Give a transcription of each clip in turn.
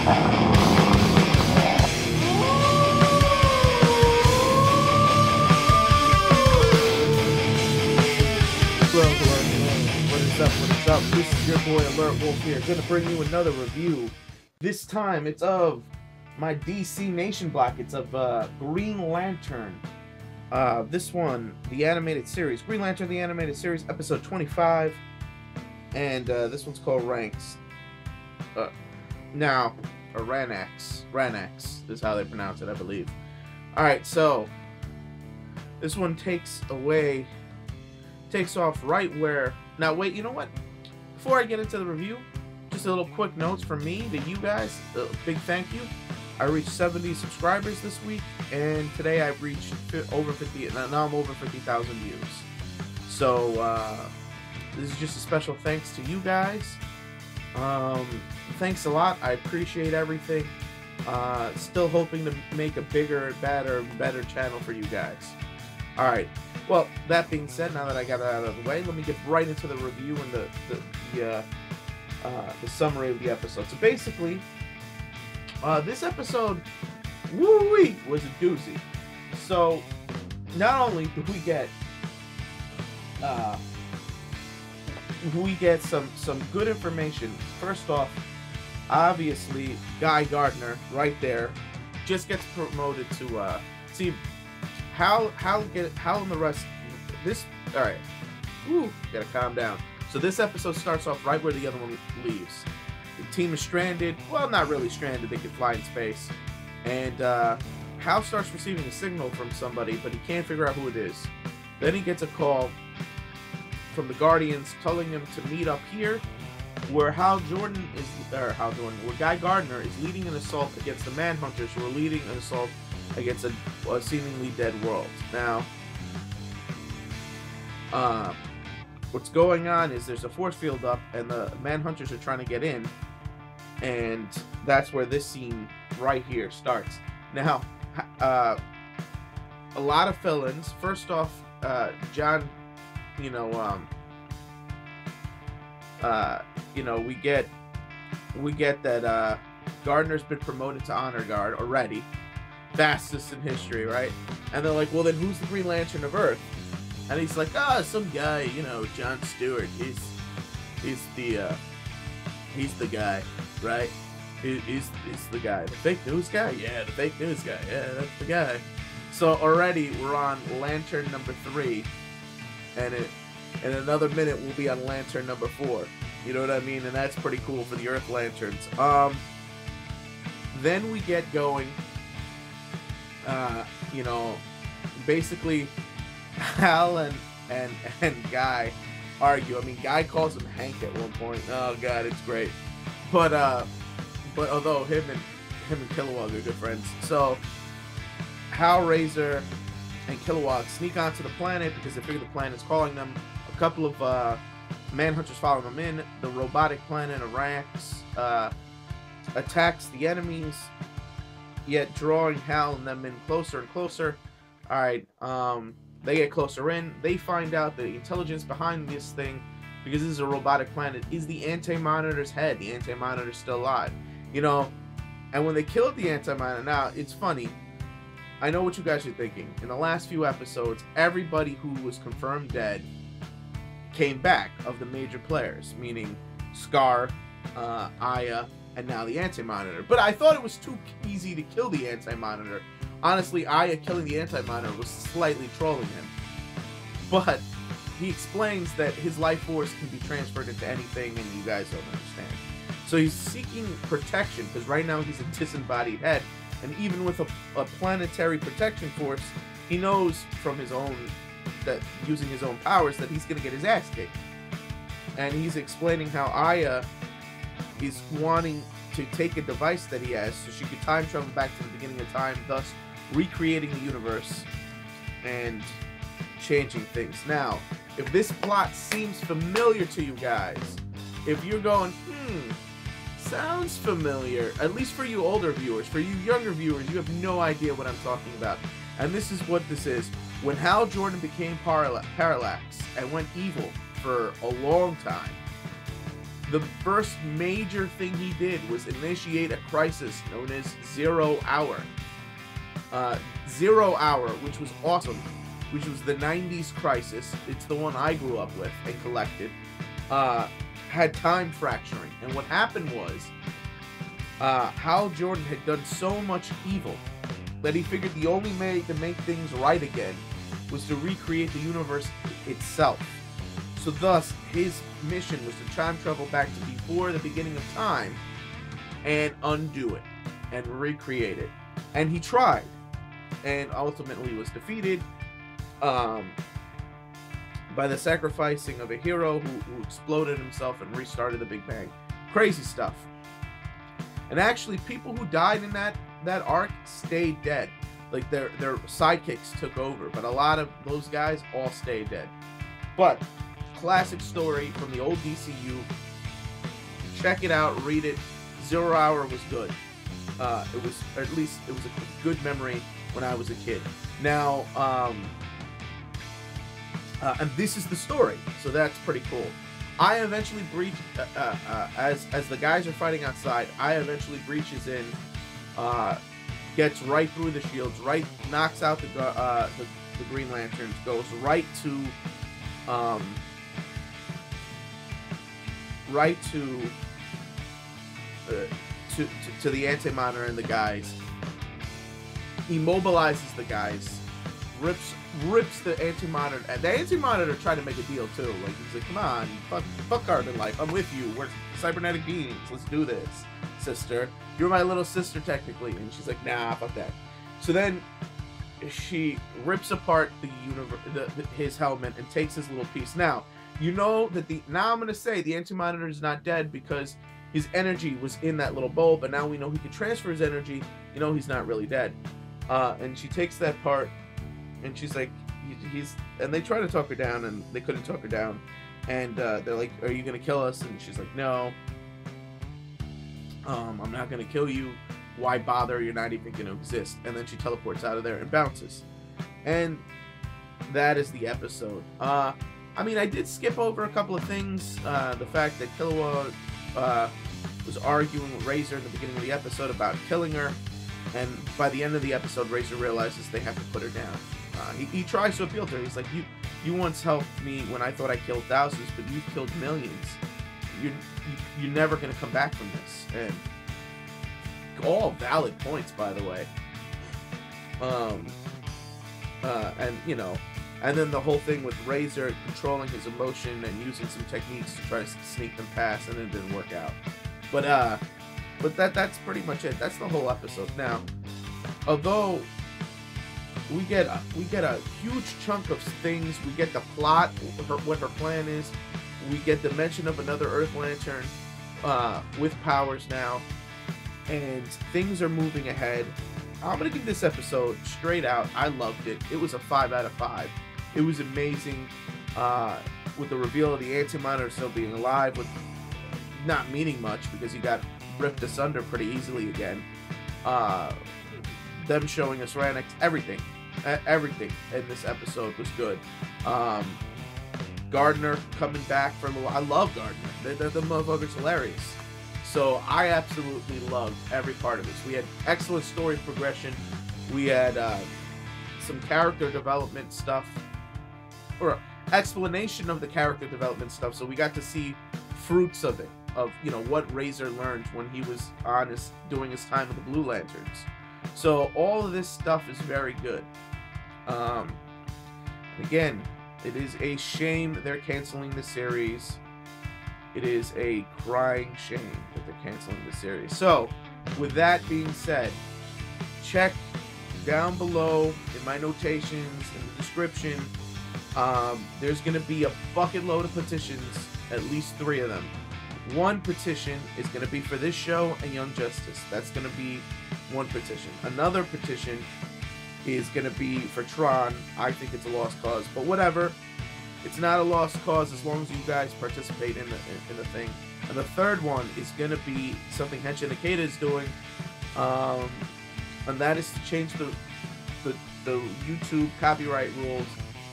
What is up? This is your boy Alert Wolf here. Gonna bring you another review. This time it's of my DC Nation block. It's of Green Lantern. This one, the animated series. Green Lantern, the animated series, episode 25. And this one's called Ranks. Now, or Ranax. Ranax is how they pronounce it, I believe. Alright, so this one takes off right where... Now, wait, you know what? Before I get into the review, just a little quick notes from me to you guys. A big thank you. I reached 70 subscribers this week, and today I've reached over 50, now I'm over 50,000 views. So, this is just a special thanks to you guys. Thanks a lot. I appreciate everything. Still hoping to make a bigger, better channel for you guys. Alright, well, that being said, now that I got that out of the way, let me get right into the review and the summary of the episode. So basically, this episode, woo-wee, was a doozy. So, not only do we get some good information. First off, obviously, Guy Gardner, right there, just gets promoted to, see, Hal and the rest, this, alright, woo, gotta calm down. So this episode starts off right where the other one leaves. The team is stranded, well, not really stranded, they can fly in space. And, Hal starts receiving a signal from somebody, but he can't figure out who it is. Then he gets a call from the Guardians telling him to meet up here, where where Guy Gardner is leading an assault against the Manhunters, who are leading an assault against a seemingly dead world. Now, what's going on is there's a force field up, and the Manhunters are trying to get in, and that's where this scene right here starts. Now, a lot of fill-ins. First off, John, we get that Gardner's been promoted to Honor Guard already. Fastest in history, right? And they're like, well, then who's the Green Lantern of Earth? And he's like, some guy, John Stewart. He's the guy, right? He's the guy. The fake news guy? Yeah, the fake news guy. Yeah, that's the guy. So already we're on Lantern number 3, and in another minute we'll be on Lantern number 4. You know what I mean? And that's pretty cool for the Earth Lanterns. Then we get going. Basically, Hal and Guy argue. I mean, Guy calls him Hank at one point. Oh God, it's great. But although him and Kilowog are good friends, so Hal, Razor, and Kilowog sneak onto the planet because they figure the planet's calling them. A couple of Manhunters follow them in. The robotic planet Arax attacks the enemies, yet drawing Hal and them in closer and closer. Alright, they get closer in. They find out the intelligence behind this thing, because this is a robotic planet, is the Anti-Monitor's head. The Anti-Monitor's still alive. And when they killed the Anti-Monitor, now, it's funny. I know what you guys are thinking. In the last few episodes, everybody who was confirmed dead came back of the major players, meaning Scar, Aya, and now the Anti-Monitor. But I thought it was too easy to kill the Anti-Monitor. Honestly, Aya killing the Anti-Monitor was slightly trolling him. But he explains that his life force can be transferred into anything, and you guys don't understand. So he's seeking protection, because right now he's a disembodied head. And even with a planetary protection force, he knows from his own, that using his own powers, that he's going to get his ass kicked. And he's explaining how Aya is wanting to take a device that he has so she could time travel back to the beginning of time, thus recreating the universe and changing things. Now, if this plot seems familiar to you guys, if you're going, sounds familiar, at least for you older viewers, for you younger viewers, you have no idea what I'm talking about. And this is what this is. When Hal Jordan became Parallax and went evil for a long time, The first major thing he did was initiate a crisis known as 0 Hour. 0 Hour, which was awesome, which was the 90s crisis. It's the one I grew up with and collected. Had time fracturing. And what happened was, Hal Jordan had done so much evil that he figured the only way to make things right again was to recreate the universe itself. So thus, his mission was to time travel back to before the beginning of time and undo it and recreate it. And he tried, and ultimately was defeated by the sacrificing of a hero who exploded himself and restarted the Big Bang. Crazy stuff. And actually, people who died in that arc stayed dead. Like, their sidekicks took over, but a lot of those guys all stayed dead. But classic story from the old DCU. Check it out, read it. 0 Hour was good. It was a good memory when I was a kid. Now, and this is the story, so that's pretty cool. I eventually breach as the guys are fighting outside. I eventually breaches in, gets right through the shields, knocks out the Green Lanterns, goes right to the Anti-Monitor and the guys, immobilizes the guys, rips the Anti-Monitor, and the Anti-Monitor tried to make a deal too. Like, he's like, come on, fuck carbon life, I'm with you, we're cybernetic beings, let's do this, sister, you're my little sister technically. And she's like, nah, fuck that. So then she rips apart his helmet and takes his little piece. Now, you know that now I'm gonna say the Anti-Monitor is not dead because his energy was in that little bulb, but now we know he can transfer his energy. You know he's not really dead. And she takes that part, and she's like, and they try to talk her down, and they couldn't talk her down. And they're like, are you gonna kill us? And she's like, no. I'm not gonna kill you. Why bother? You're not even gonna exist. And then she teleports out of there and bounces. And that is the episode. I mean, I did skip over a couple of things. The fact that Killua was arguing with Razor in the beginning of the episode about killing her, and by the end of the episode, Razor realizes they have to put her down. He tries to appeal to her. He's like, you once helped me when I thought I killed thousands, but you've killed millions. You're never going to come back from this. And all valid points, by the way. And, you know, and then the whole thing with Razor controlling his emotion and using some techniques to try to sneak them past, and it didn't work out. But that's pretty much it. That's the whole episode. Now, although we get a huge chunk of things, we get the plot, what her plan is, we get the mention of another Earth Lantern with powers now, and things are moving ahead. I'm gonna give this episode straight out, I loved it. It was a 5 out of 5. It was amazing, with the reveal of the Anti-Monitor still being alive, with not meaning much because he got ripped asunder pretty easily again. Them showing us Ranix, everything in this episode was good. Gardner coming back for a little. I love Gardner. The motherfucker's hilarious. So I absolutely loved every part of this. We had excellent story progression. We had some character development stuff, or explanation of the character development stuff. So we got to see fruits of it, of, you know, what Razor learned when he was doing his time with the Blue Lanterns. So all of this stuff is very good. Again, it is a shame they're canceling the series. It is a crying shame that they're canceling the series. So, with that being said, check down below in my notations, in the description. There's going to be a bucket load of petitions, at least 3 of them. One petition is going to be for this show and Young Justice. That's going to be one petition. Another petition is going to be for Tron. I think it's a lost cause, but whatever. It's not a lost cause as long as you guys participate in the thing. And the third one is going to be something Henshin Ikeda is doing, and that is to change the YouTube copyright rules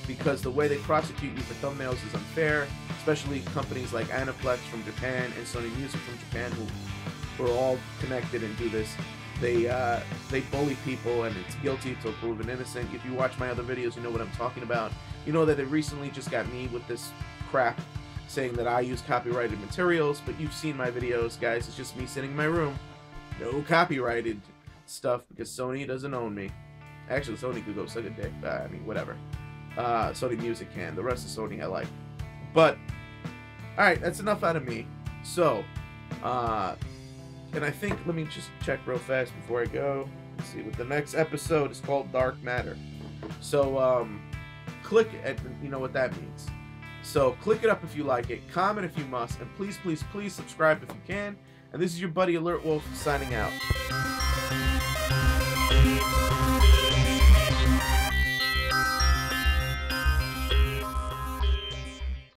because the way they prosecute you for thumbnails is unfair, especially companies like Aniplex from Japan and Sony Music from Japan, who are all connected and do this. They bully people, and it's guilty till proven innocent. If you watch my other videos, you know what I'm talking about. You know that they recently just got me with this crap saying that I use copyrighted materials, but you've seen my videos, guys. It's just me sitting in my room. No copyrighted stuff, because Sony doesn't own me. Actually, Sony could go suck a dick. I mean, whatever. Sony Music can. The rest of Sony I like. But, alright, that's enough out of me. So, and I think, let me just check real fast before I go. Let's see what the next episode is called. Dark Matter. So, click it, you know what that means. So, click it up if you like it, comment if you must, and please, please, please subscribe if you can. And this is your buddy alertwolf signing out.